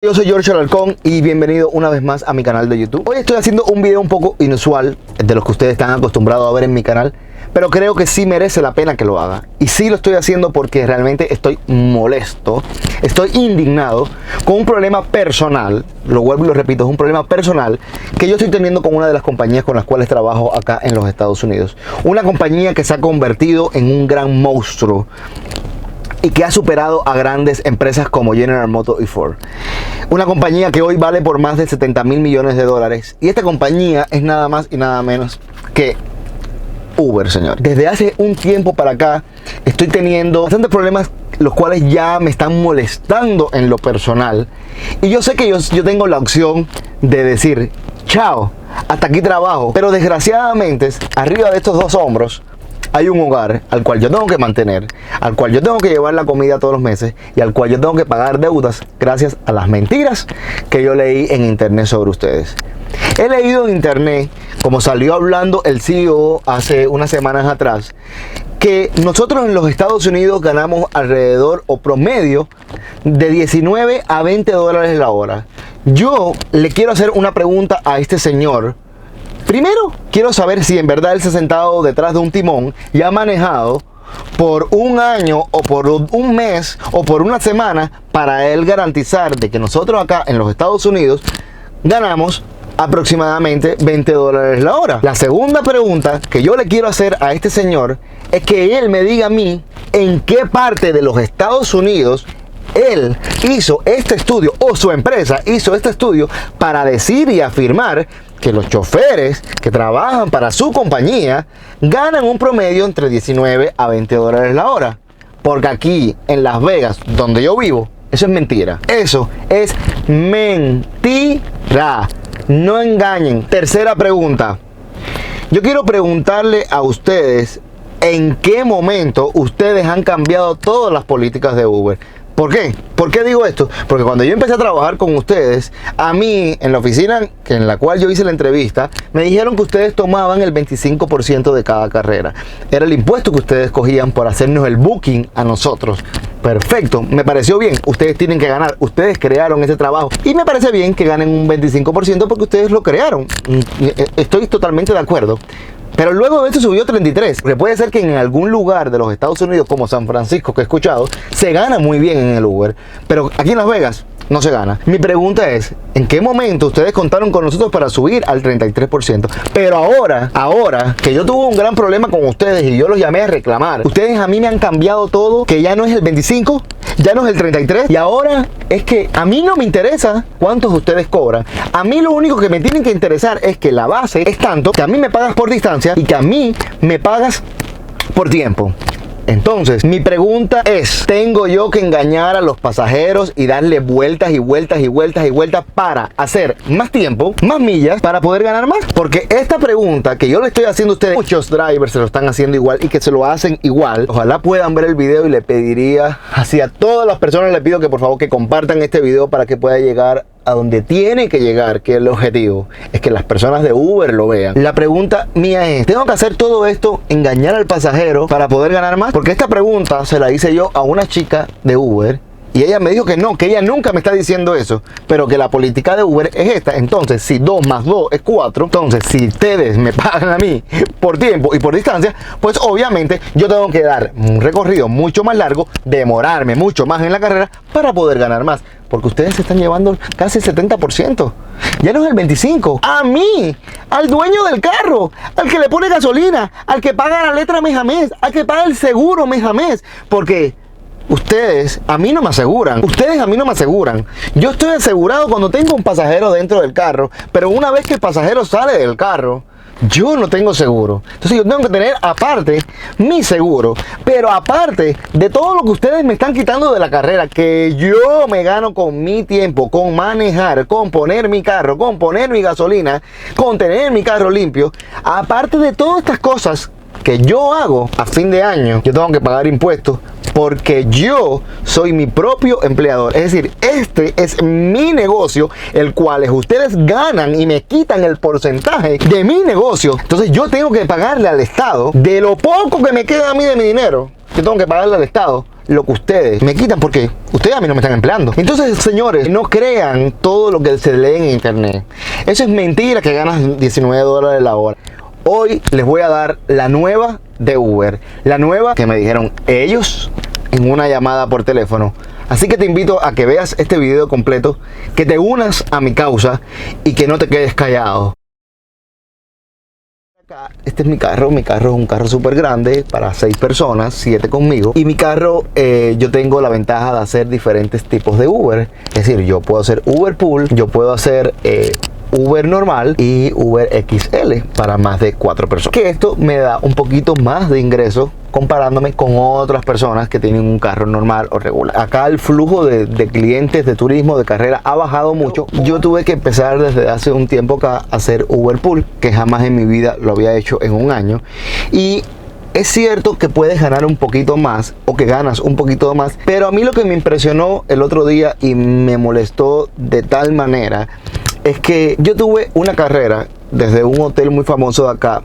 Yo soy George Alarcón y bienvenido una vez más a mi canal de YouTube. Hoy estoy haciendo un video un poco inusual de los que ustedes están acostumbrados a ver en mi canal, pero creo que sí merece la pena que lo haga. Y sí lo estoy haciendo porque realmente estoy molesto, estoy indignado con un problema personal, lo vuelvo y lo repito, es un problema personal que yo estoy teniendo con una de las compañías con las cuales trabajo acá en los Estados Unidos. Una compañía que se ha convertido en un gran monstruo y que ha superado a grandes empresas como General Motors y Ford. Una compañía que hoy vale por más de 70 mil millones de dólares. Y esta compañía es nada más y nada menos que Uber, señor. Desde hace un tiempo para acá estoy teniendo bastantes problemas, los cuales ya me están molestando en lo personal. Y yo sé que yo tengo la opción de decir, chao, hasta aquí trabajo. Pero desgraciadamente, arriba de estos dos hombros hay un hogar al cual yo tengo que mantener, al cual yo tengo que llevar la comida todos los meses y al cual yo tengo que pagar deudas gracias a las mentiras que yo leí en internet sobre ustedes. He leído en internet, como salió hablando el CEO hace unas semanas atrás, que nosotros en los Estados Unidos ganamos alrededor o promedio de 19 a 20 dólares la hora. Yo le quiero hacer una pregunta a este señor. Primero, quiero saber si en verdad él se ha sentado detrás de un timón y ha manejado por un año o por un mes o por una semana para él garantizar de que nosotros acá en los Estados Unidos ganamos aproximadamente 20 dólares la hora. La segunda pregunta que yo le quiero hacer a este señor es que él me diga a mí en qué parte de los Estados Unidos él hizo este estudio o su empresa hizo este estudio para decir y afirmar que los choferes que trabajan para su compañía ganan un promedio entre 19 a 20 dólares la hora. Porque aquí en Las Vegas, donde yo vivo, eso es mentira. Eso es mentira. No engañen. Tercera pregunta. Yo quiero preguntarle a ustedes en qué momento ustedes han cambiado todas las políticas de Uber. ¿Por qué? ¿Por qué digo esto? Porque cuando yo empecé a trabajar con ustedes, a mí, en la oficina en la cual yo hice la entrevista, me dijeron que ustedes tomaban el 25% de cada carrera. Era el impuesto que ustedes cogían por hacernos el booking a nosotros. Perfecto, me pareció bien. Ustedes tienen que ganar. Ustedes crearon ese trabajo. Y me parece bien que ganen un 25% porque ustedes lo crearon. Estoy totalmente de acuerdo. Pero luego de esto subió 33. Porque puede ser que en algún lugar de los Estados Unidos, como San Francisco, que he escuchado, se gana muy bien en el Uber. Pero aquí en Las Vegas no se gana. Mi pregunta es, ¿en qué momento ustedes contaron con nosotros para subir al 33%? Pero ahora que yo tuve un gran problema con ustedes y yo los llamé a reclamar, ustedes a mí me han cambiado todo, que ya no es el 25, ya no es el 33, y ahora es que a mí no me interesa cuántos ustedes cobran. A mí lo único que me tienen que interesar es que la base es tanto, que a mí me pagas por distancia y que a mí me pagas por tiempo. Entonces, mi pregunta es, ¿tengo yo que engañar a los pasajeros y darle vueltas y vueltas y vueltas y vueltas para hacer más tiempo, más millas, para poder ganar más? Porque esta pregunta que yo le estoy haciendo a ustedes, muchos drivers se lo están haciendo igual y que se lo hacen igual. Ojalá puedan ver el video y le pediría, así a todas las personas le pido que por favor que compartan este video para que pueda llegar a donde tiene que llegar, que el objetivo es que las personas de Uber lo vean. La pregunta mía es, ¿tengo que hacer todo esto, engañar al pasajero para poder ganar más? Porque esta pregunta se la hice yo a una chica de Uber y ella me dijo que no, que ella nunca me está diciendo eso, pero que la política de Uber es esta. Entonces, si 2 más 2 es 4, entonces si ustedes me pagan a mí por tiempo y por distancia, pues obviamente yo tengo que dar un recorrido mucho más largo, demorarme mucho más en la carrera para poder ganar más. Porque ustedes se están llevando casi el 70%. Ya no es el 25%. A mí, al dueño del carro, al que le pone gasolina, al que paga la letra mes a mes, al que paga el seguro mes a mes. Porque ustedes a mí no me aseguran. Ustedes a mí no me aseguran. Yo estoy asegurado cuando tengo un pasajero dentro del carro. Pero una vez que el pasajero sale del carro, yo no tengo seguro. Entonces yo tengo que tener aparte mi seguro. Pero aparte de todo lo que ustedes me están quitando de la carrera, que yo me gano con mi tiempo, con manejar, con poner mi carro, con poner mi gasolina, con tener mi carro limpio, aparte de todas estas cosas que yo hago a fin de año, yo tengo que pagar impuestos porque yo soy mi propio empleador. Es decir, este es mi negocio, el cual ustedes ganan y me quitan el porcentaje de mi negocio. Entonces yo tengo que pagarle al Estado de lo poco que me queda a mí de mi dinero. Yo tengo que pagarle al Estado lo que ustedes me quitan, porque ustedes a mí no me están empleando. Entonces, señores, no crean todo lo que se lee en internet. Eso es mentira, que ganas $19 la hora. Hoy les voy a dar la nueva de Uber, la nueva que me dijeron ellos en una llamada por teléfono. Así que te invito a que veas este video completo, que te unas a mi causa y que no te quedes callado. Este es mi carro es un carro súper grande para 6 personas, 7 conmigo. Y mi carro, yo tengo la ventaja de hacer diferentes tipos de Uber. Es decir, yo puedo hacer Uber Pool, yo puedo hacer Uber normal y Uber XL para más de 4 personas. Que esto me da un poquito más de ingreso comparándome con otras personas que tienen un carro normal o regular. Acá el flujo de clientes de turismo de carrera ha bajado mucho. Yo tuve que empezar desde hace un tiempo acá a hacer Uber Pool, que jamás en mi vida lo había hecho en un año. Y es cierto que puedes ganar un poquito más o que ganas un poquito más, pero a mí lo que me impresionó el otro día y me molestó de tal manera es que yo tuve una carrera desde un hotel muy famoso de acá,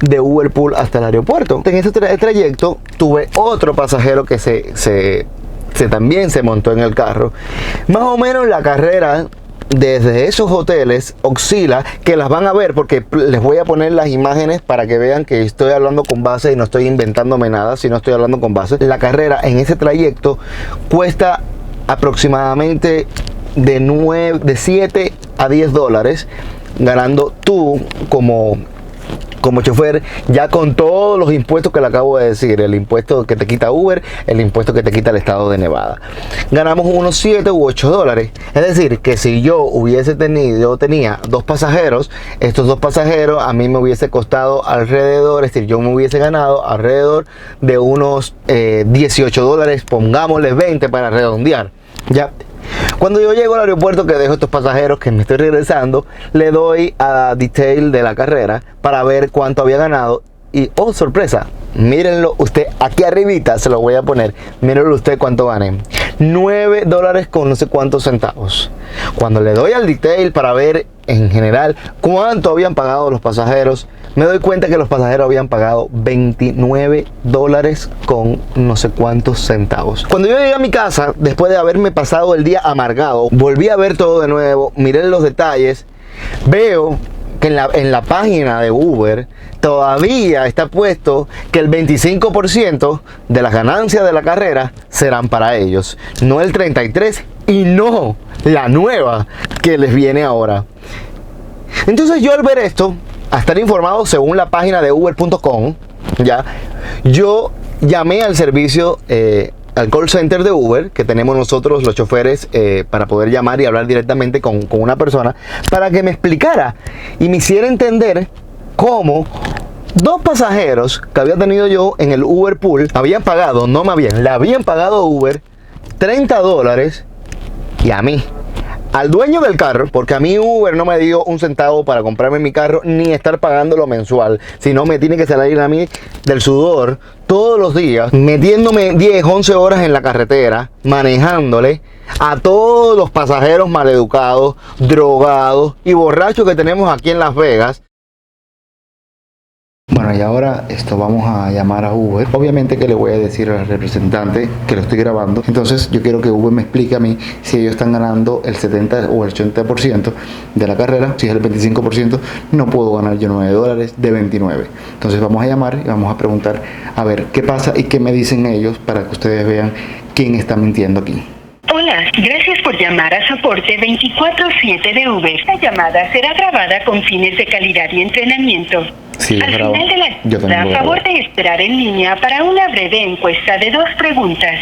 de Uber Pool hasta el aeropuerto. En ese trayecto tuve otro pasajero que también se montó en el carro. Más o menos la carrera desde esos hoteles oscila, que las van a ver porque les voy a poner las imágenes para que vean que estoy hablando con base y no estoy inventándome nada, sino estoy hablando con base. La carrera en ese trayecto cuesta aproximadamente de 7 a 10 dólares, ganando tú como chofer, ya con todos los impuestos que le acabo de decir, el impuesto que te quita Uber, el impuesto que te quita el estado de Nevada. Ganamos unos 7 u 8 dólares. Es decir, que si yo tenía 2 pasajeros, estos 2 pasajeros a mí me hubiese costado alrededor, es decir, yo me hubiese ganado alrededor de unos 18 dólares, pongámosle 20 para redondear. Ya. Cuando yo llego al aeropuerto, que dejo estos pasajeros que me estoy regresando, le doy a detail de la carrera para ver cuánto había ganado. Y oh, sorpresa, mírenlo usted, aquí arribita se lo voy a poner, mírenlo usted cuánto gané. 9 dólares con no sé cuántos centavos. Cuando le doy al detail para ver en general cuánto habían pagado los pasajeros, me doy cuenta que los pasajeros habían pagado 29 dólares con no sé cuántos centavos. Cuando yo llegué a mi casa, después de haberme pasado el día amargado, volví a ver todo de nuevo, miré los detalles, veo que en la página de Uber todavía está puesto que el 25% de las ganancias de la carrera serán para ellos, no el 33% y no la nueva que les viene ahora. Entonces yo al ver esto, a estar informado según la página de uber.com, ya, yo llamé al servicio, al call center de Uber que tenemos nosotros los choferes, para poder llamar y hablar directamente con una persona para que me explicara y me hiciera entender cómo 2 pasajeros que había tenido yo en el Uber Pool habían pagado, le habían pagado a Uber 30 dólares y a mí, al dueño del carro, porque a mí Uber no me dio un centavo para comprarme mi carro ni estar pagándolo mensual, sino me tiene que salir a mí del sudor todos los días, metiéndome 10, 11 horas en la carretera, manejándole a todos los pasajeros maleducados, drogados y borrachos que tenemos aquí en Las Vegas. Bueno, y ahora vamos a llamar a Uber. Obviamente que le voy a decir al representante que lo estoy grabando. Entonces yo quiero que Uber me explique a mí si ellos están ganando el 70 o el 80% de la carrera. Si es el 25%, no puedo ganar yo 9 dólares de 29. Entonces vamos a llamar y vamos a preguntar a ver qué pasa y qué me dicen ellos para que ustedes vean quién está mintiendo aquí. Hola, gracias por llamar a soporte 24/7 de Uber. Esta llamada será grabada con fines de calidad y entrenamiento. Sí, al final de la llamada, a favor de esperar en línea para una breve encuesta de 2 preguntas.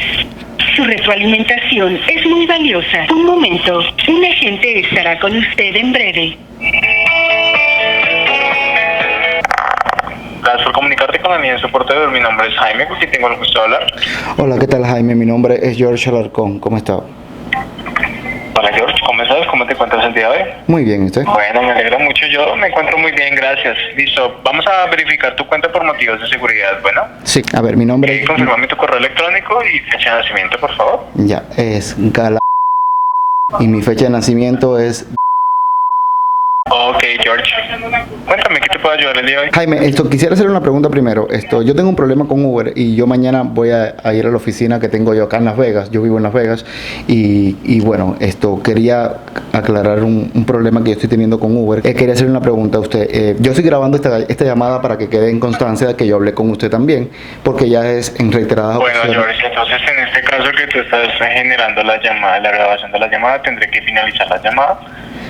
Su retroalimentación es muy valiosa. Un momento, un agente estará con usted en breve. Gracias por comunicarte con la línea de soporte. Mi nombre es Jaime, con quien tengo el gusto de hablar. Hola, ¿qué tal, Jaime? Mi nombre es George Alarcón. ¿Cómo está? Hola, George, ¿cómo estás? ¿Cómo te encuentras el día de hoy? Muy bien, ¿y usted? Bueno, me alegra mucho. Yo me encuentro muy bien, gracias. Listo, vamos a verificar tu cuenta por motivos de seguridad, ¿bueno? Sí, a ver, mi nombre... Confirmame tu correo electrónico y fecha de nacimiento, por favor. Ya, es Gala... Y mi fecha de nacimiento es... Ok, George. Cuéntame, ¿qué te puedo ayudar el día de hoy? Jaime, quisiera hacer una pregunta primero. Yo tengo un problema con Uber y yo mañana voy a ir a la oficina que tengo yo acá en Las Vegas. Yo vivo en Las Vegas y bueno, quería aclarar un problema que yo estoy teniendo con Uber. Quería hacerle una pregunta a usted. Yo estoy grabando esta llamada para que quede en constancia de que yo hablé con usted también, porque ya es en reiteradas Bueno, ocasiones. George, entonces en este caso que tú estás generando la llamada, la grabación de la llamada, tendré que finalizar la llamada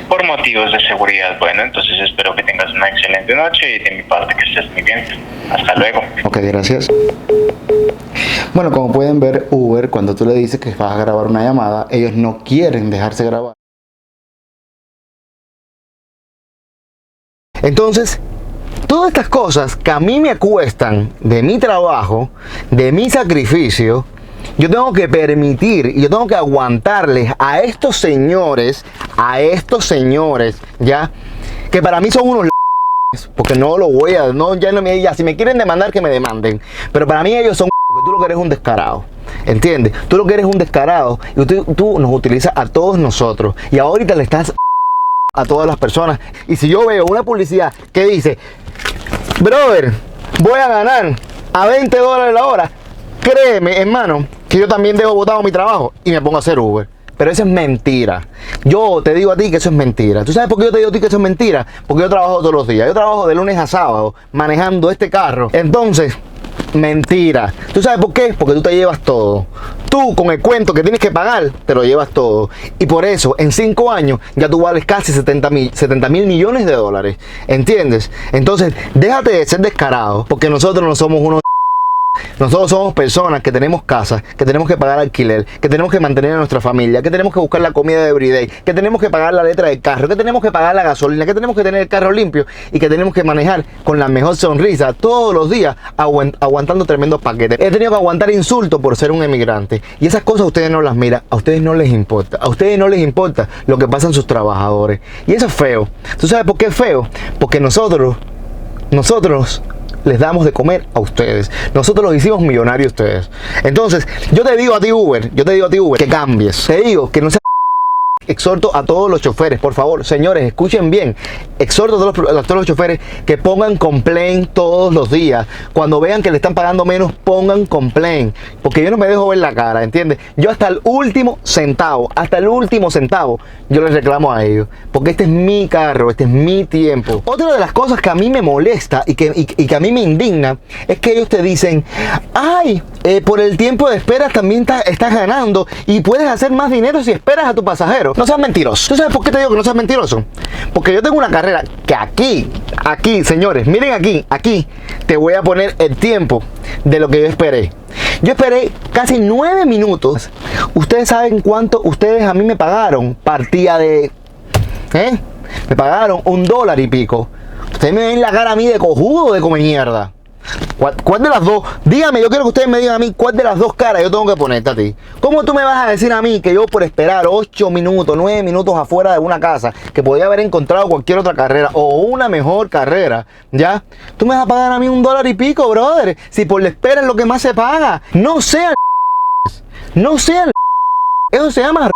por motivos de seguridad. Bueno, entonces espero que tengas una excelente noche y de mi parte que estés muy bien. Hasta luego. Ok, gracias. Bueno, como pueden ver, Uber, cuando tú le dices que vas a grabar una llamada, ellos no quieren dejarse grabar. Entonces, todas estas cosas que a mí me cuestan de mi trabajo, de mi sacrificio, yo tengo que permitir y yo tengo que aguantarles a estos señores, ya, que para mí son unos porque no lo voy a, no, ya, si me quieren demandar que me demanden, pero para mí ellos son porque tú lo que eres un descarado, ¿entiendes? Tú lo que eres un descarado y tú nos utilizas a todos nosotros y ahorita le estás a todas las personas. Y si yo veo una publicidad que dice, brother, voy a ganar a $20 la hora, créeme, hermano, que yo también debo botar mi trabajo y me pongo a hacer Uber. Pero eso es mentira. Yo te digo a ti que eso es mentira. ¿Tú sabes por qué yo te digo a ti que eso es mentira? Porque yo trabajo todos los días. Yo trabajo de lunes a sábado manejando este carro. Entonces, mentira. ¿Tú sabes por qué? Porque tú te llevas todo. Tú con el cuento que tienes que pagar, te lo llevas todo. Y por eso, en 5 años, ya tú vales casi 70 mil millones de dólares. ¿Entiendes? Entonces, déjate de ser descarado. Porque nosotros no somos unos... Nosotros somos personas que tenemos casas, que tenemos que pagar alquiler, que tenemos que mantener a nuestra familia, que tenemos que buscar la comida de everyday, que tenemos que pagar la letra del carro, que tenemos que pagar la gasolina, que tenemos que tener el carro limpio y que tenemos que manejar con la mejor sonrisa todos los días aguantando tremendos paquetes. He tenido que aguantar insultos por ser un emigrante y esas cosas ustedes no las miran, a ustedes no les importa, a ustedes no les importa lo que pasan sus trabajadores y eso es feo. ¿Tú sabes por qué es feo? Porque nosotros les damos de comer a ustedes. Nosotros los hicimos millonarios a ustedes. Entonces, yo te digo a ti Uber, que cambies. Te digo que no seas... Exhorto a todos los choferes, por favor, señores, escuchen bien. Exhorto a todos los choferes que pongan complaint todos los días. Cuando vean que le están pagando menos, pongan complaint. Porque yo no me dejo ver la cara, ¿entiendes? Yo hasta el último centavo, yo les reclamo a ellos. Porque este es mi carro, este es mi tiempo. Otra de las cosas que a mí me molesta y que a mí me indigna es que ellos te dicen, ay, por el tiempo de espera también estás ganando y puedes hacer más dinero si esperas a tu pasajero. No seas mentiroso. ¿Tú sabes por qué te digo que no seas mentiroso? Porque yo tengo una carrera que aquí, señores, miren aquí te voy a poner el tiempo de lo que yo esperé. Yo esperé casi 9 minutos. Ustedes saben cuánto ustedes a mí me pagaron. Partía de... Me pagaron $1 y pico. Ustedes me ven la cara a mí de cojudo o de come mierda. ¿Cuál de las dos? Dígame, yo quiero que ustedes me digan a mí cuál de las dos caras yo tengo que ponerte a ti. ¿Cómo tú me vas a decir a mí que yo por esperar 8 minutos, 9 minutos afuera de una casa que podía haber encontrado cualquier otra carrera o una mejor carrera, ya? Tú me vas a pagar a mí $1 y pico, brother. Si por la espera es lo que más se paga. No sean... Eso se llama...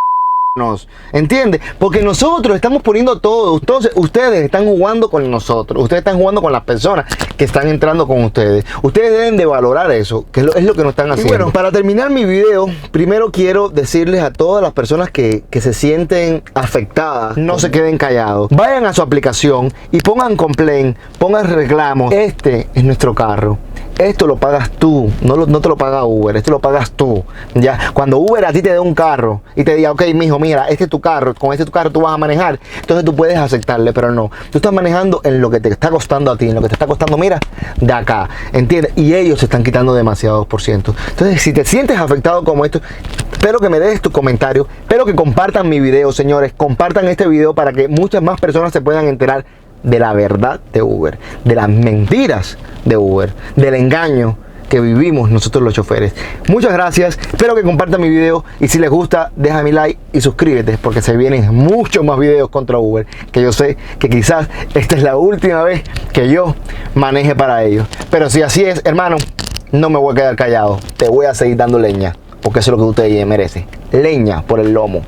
¿Entiendes? Porque nosotros estamos poniendo todo. Entonces ustedes están jugando con nosotros. Ustedes están jugando con las personas que están entrando con ustedes. Ustedes deben de valorar eso, que es lo que no están haciendo. Y bueno, para terminar mi video, primero quiero decirles a todas las personas que se sienten afectadas, no se queden callados. Vayan a su aplicación y pongan complaint, pongan reclamos. Este es nuestro carro. Esto lo pagas tú, no te lo paga Uber, esto lo pagas tú. Ya, cuando Uber a ti te dé un carro y te diga, ok, mijo, mira, este es tu carro, con este tu carro tú vas a manejar, entonces tú puedes aceptarle, pero no. Tú estás manejando en lo que te está costando a ti, en lo que te está costando, mira, de acá, ¿entiendes? Y ellos se están quitando demasiados %. Entonces, si te sientes afectado como esto, espero que me des tu comentario, espero que compartan mi video, señores, compartan este video para que muchas más personas se puedan enterar de la verdad de Uber, de las mentiras de Uber, del engaño que vivimos nosotros los choferes. Muchas gracias, espero que compartan mi video y si les gusta, deja mi like y suscríbete porque se vienen muchos más videos contra Uber, que yo sé que quizás esta es la última vez que yo maneje para ellos. Pero si así es, hermano, no me voy a quedar callado, te voy a seguir dando leña, porque eso es lo que ustedes merecen, leña por el lomo.